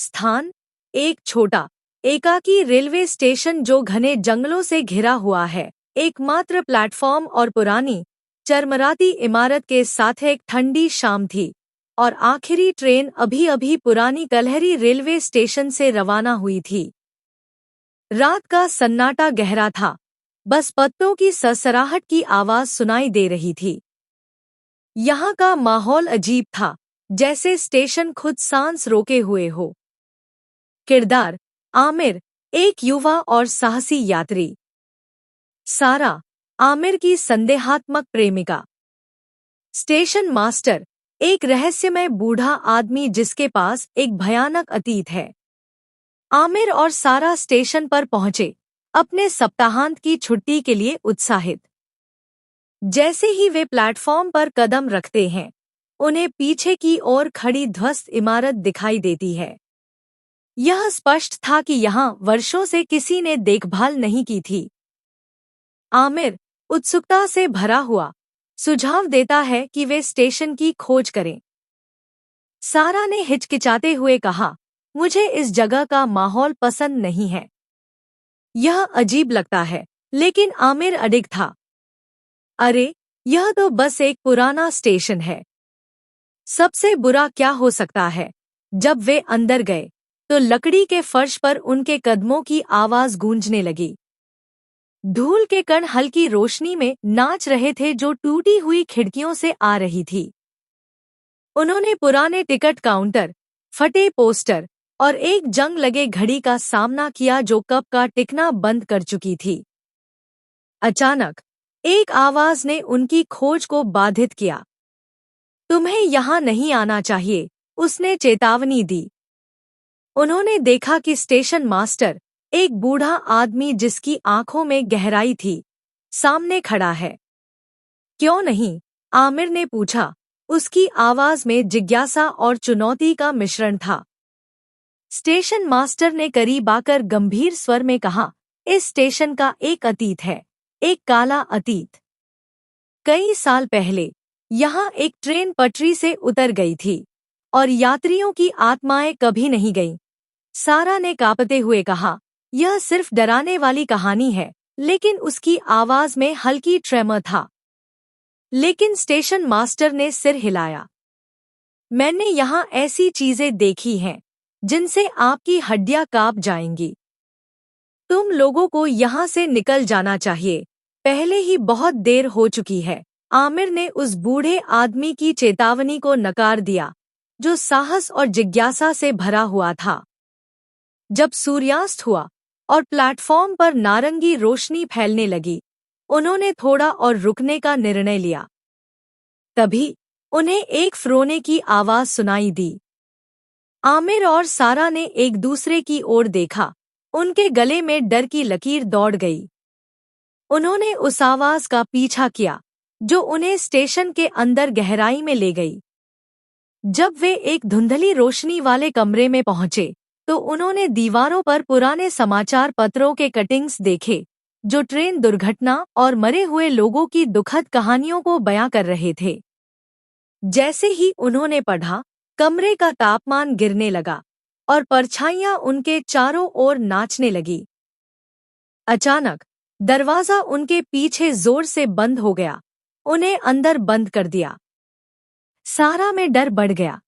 स्थान, एक छोटा एकाकी रेलवे स्टेशन जो घने जंगलों से घिरा हुआ है, एकमात्र प्लेटफॉर्म और पुरानी चरमराती इमारत के साथ एक ठंडी शाम थी और आखिरी ट्रेन अभी अभी पुरानी कलहरी रेलवे स्टेशन से रवाना हुई थी। रात का सन्नाटा गहरा था, बस पत्तों की सरसराहट की आवाज सुनाई दे रही थी। यहाँ का माहौल अजीब था, जैसे स्टेशन खुद सांस रोके हुए हो। किरदार: आमिर, एक युवा और साहसी यात्री। सारा, आमिर की संदेहात्मक प्रेमिका। स्टेशन मास्टर, एक रहस्यमय बूढ़ा आदमी जिसके पास एक भयानक अतीत है। आमिर और सारा स्टेशन पर पहुंचे, अपने सप्ताहांत की छुट्टी के लिए उत्साहित। जैसे ही वे प्लेटफॉर्म पर कदम रखते हैं, उन्हें पीछे की ओर खड़ी ध्वस्त इमारत दिखाई देती है। यह स्पष्ट था कि यहाँ वर्षों से किसी ने देखभाल नहीं की थी। आमिर, उत्सुकता से भरा हुआ, सुझाव देता है कि वे स्टेशन की खोज करें। सारा ने हिचकिचाते हुए कहा, मुझे इस जगह का माहौल पसंद नहीं है। यह अजीब लगता है, लेकिन आमिर अडिग था। अरे, यह तो बस एक पुराना स्टेशन है। सबसे बुरा क्या हो सकता है? जब वे अंदर गए, तो लकड़ी के फर्श पर उनके कदमों की आवाज गूंजने लगी। धूल के कण हल्की रोशनी में नाच रहे थे जो टूटी हुई खिड़कियों से आ रही थी। उन्होंने पुराने टिकट काउंटर, फटे पोस्टर और एक जंग लगे घड़ी का सामना किया जो कब का टिकना बंद कर चुकी थी। अचानक एक आवाज ने उनकी खोज को बाधित किया। तुम्हें यहाँ नहीं आना चाहिए, उसने चेतावनी दी। उन्होंने देखा कि स्टेशन मास्टर, एक बूढ़ा आदमी जिसकी आंखों में गहराई थी, सामने खड़ा है। क्यों नहीं? आमिर ने पूछा। उसकी आवाज में जिज्ञासा और चुनौती का मिश्रण था। स्टेशन मास्टर ने करीब आकर गंभीर स्वर में कहा, इस स्टेशन का एक अतीत है, एक काला अतीत। कई साल पहले यहाँ एक ट्रेन पटरी से उतर गई थी और यात्रियों की आत्माएं कभी नहीं गईं। सारा ने कांपते हुए कहा, यह सिर्फ डराने वाली कहानी है, लेकिन उसकी आवाज में हल्की ट्रेमर था। लेकिन स्टेशन मास्टर ने सिर हिलाया। मैंने यहाँ ऐसी चीजें देखी हैं जिनसे आपकी हड्डियां कांप जाएंगी। तुम लोगों को यहाँ से निकल जाना चाहिए, पहले ही बहुत देर हो चुकी है। आमिर ने उस बूढ़े आदमी की चेतावनी को नकार दिया, जो साहस और जिज्ञासा से भरा हुआ था। जब सूर्यास्त हुआ और प्लेटफॉर्म पर नारंगी रोशनी फैलने लगी, उन्होंने थोड़ा और रुकने का निर्णय लिया। तभी उन्हें एक फ्रोने की आवाज सुनाई दी। आमिर और सारा ने एक दूसरे की ओर देखा, उनके गले में डर की लकीर दौड़ गई। उन्होंने उस आवाज का पीछा किया, जो उन्हें स्टेशन के अंदर गहराई में ले गई। जब वे एक धुंधली रोशनी वाले कमरे में पहुंचे, तो उन्होंने दीवारों पर पुराने समाचार पत्रों के कटिंग्स देखे, जो ट्रेन दुर्घटना और मरे हुए लोगों की दुखद कहानियों को बयां कर रहे थे। जैसे ही उन्होंने पढ़ा, कमरे का तापमान गिरने लगा और परछाइयां उनके चारों ओर नाचने लगी। अचानक दरवाजा उनके पीछे जोर से बंद हो गया, उन्हें अंदर बंद कर दिया। सारा में डर बढ़ गया।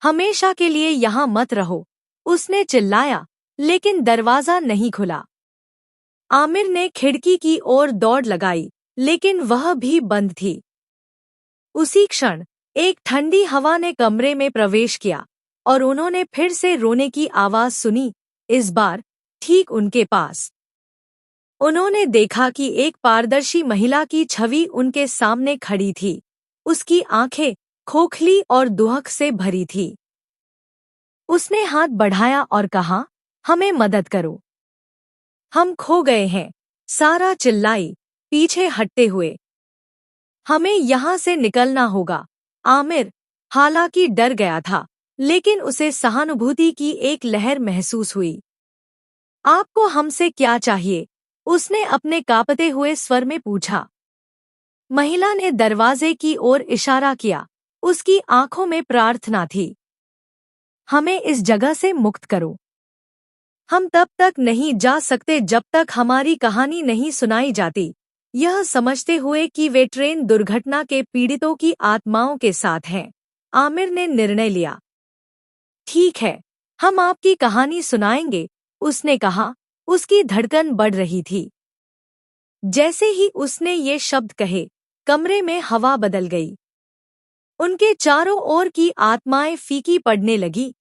हमेशा के लिए यहाँ मत रहो, उसने चिल्लाया, लेकिन दरवाजा नहीं खुला। आमिर ने खिड़की की ओर दौड़ लगाई, लेकिन वह भी बंद थी। उसी क्षण एक ठंडी हवा ने कमरे में प्रवेश किया और उन्होंने फिर से रोने की आवाज सुनी, इस बार ठीक उनके पास। उन्होंने देखा कि एक पारदर्शी महिला की छवि उनके सामने खड़ी थी। उसकी आंखें खोखली और दुहक से भरी थी। उसने हाथ बढ़ाया और कहा, हमें मदद करो, हम खो गए हैं। सारा चिल्लाई, पीछे हटते हुए। हमें यहाँ से निकलना होगा। आमिर, हालांकि डर गया था, लेकिन उसे सहानुभूति की एक लहर महसूस हुई। आपको हमसे क्या चाहिए? उसने अपने कांपते हुए स्वर में पूछा। महिला ने दरवाजे की ओर इशारा किया, उसकी आंखों में प्रार्थना थी। हमें इस जगह से मुक्त करो। हम तब तक नहीं जा सकते जब तक हमारी कहानी नहीं सुनाई जाती। यह समझते हुए कि वे ट्रेन दुर्घटना के पीड़ितों की आत्माओं के साथ हैं, आमिर ने निर्णय लिया। ठीक है, हम आपकी कहानी सुनाएंगे, उसने कहा। उसकी धड़कन बढ़ रही थी। जैसे ही उसने ये शब्द कहे, कमरे में हवा बदल गई। उनके चारों ओर की आत्माएं फीकी पड़ने लगी।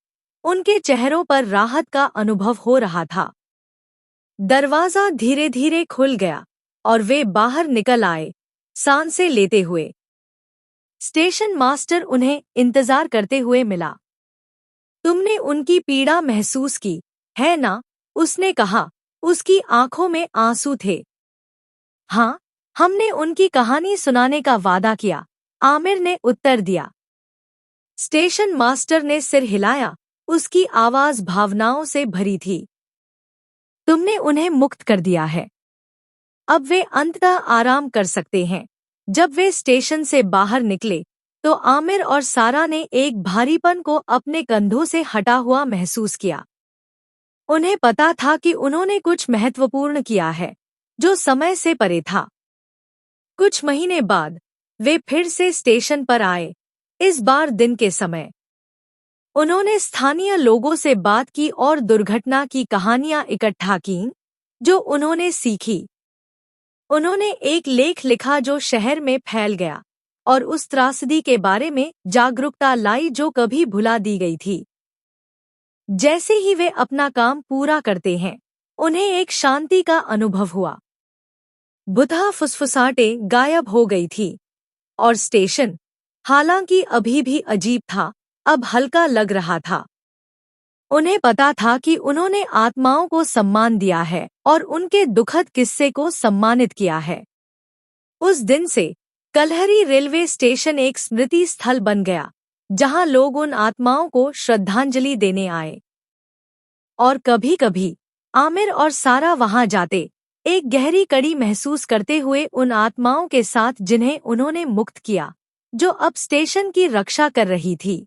उनके चेहरों पर राहत का अनुभव हो रहा था। दरवाजा धीरे धीरे खुल गया और वे बाहर निकल आए, सांसें लेते हुए। स्टेशन मास्टर उन्हें इंतजार करते हुए मिला। तुमने उनकी पीड़ा महसूस की, है ना? उसने कहा। उसकी आंखों में आंसू थे। हाँ, हमने उनकी कहानी सुनाने का वादा किया, आमिर ने उत्तर दिया। स्टेशन मास्टर ने सिर हिलाया, उसकी आवाज भावनाओं से भरी थी। तुमने उन्हें मुक्त कर दिया है। अब वे अंततः आराम कर सकते हैं। जब वे स्टेशन से बाहर निकले तो आमिर और सारा ने एक भारीपन को अपने कंधों से हटा हुआ महसूस किया। उन्हें पता था कि उन्होंने कुछ महत्वपूर्ण किया है, जो समय से परे था। कुछ महीने बाद वे फिर से स्टेशन पर आए, इस बार दिन के समय। उन्होंने स्थानीय लोगों से बात की और दुर्घटना की कहानियां इकट्ठा कीं, जो उन्होंने सीखी। उन्होंने एक लेख लिखा जो शहर में फैल गया और उस त्रासदी के बारे में जागरूकता लाई जो कभी भुला दी गई थी। जैसे ही वे अपना काम पूरा करते हैं, उन्हें एक शांति का अनुभव हुआ। बुधा फुसफुसाहटें गायब हो गई थी और स्टेशन, हालांकि अभी भी अजीब था, अब हल्का लग रहा था। उन्हें पता था कि उन्होंने आत्माओं को सम्मान दिया है और उनके दुखद किस्से को सम्मानित किया है। उस दिन से कलहरी रेलवे स्टेशन एक स्मृति स्थल बन गया, जहां लोग उन आत्माओं को श्रद्धांजलि देने आए। और कभी-कभी आमिर और सारा वहां जाते, एक गहरी कड़ी महसूस करते हुए उन आत्माओं के साथ जिन्हें उन्होंने मुक्त किया, जो अब स्टेशन की रक्षा कर रही थी।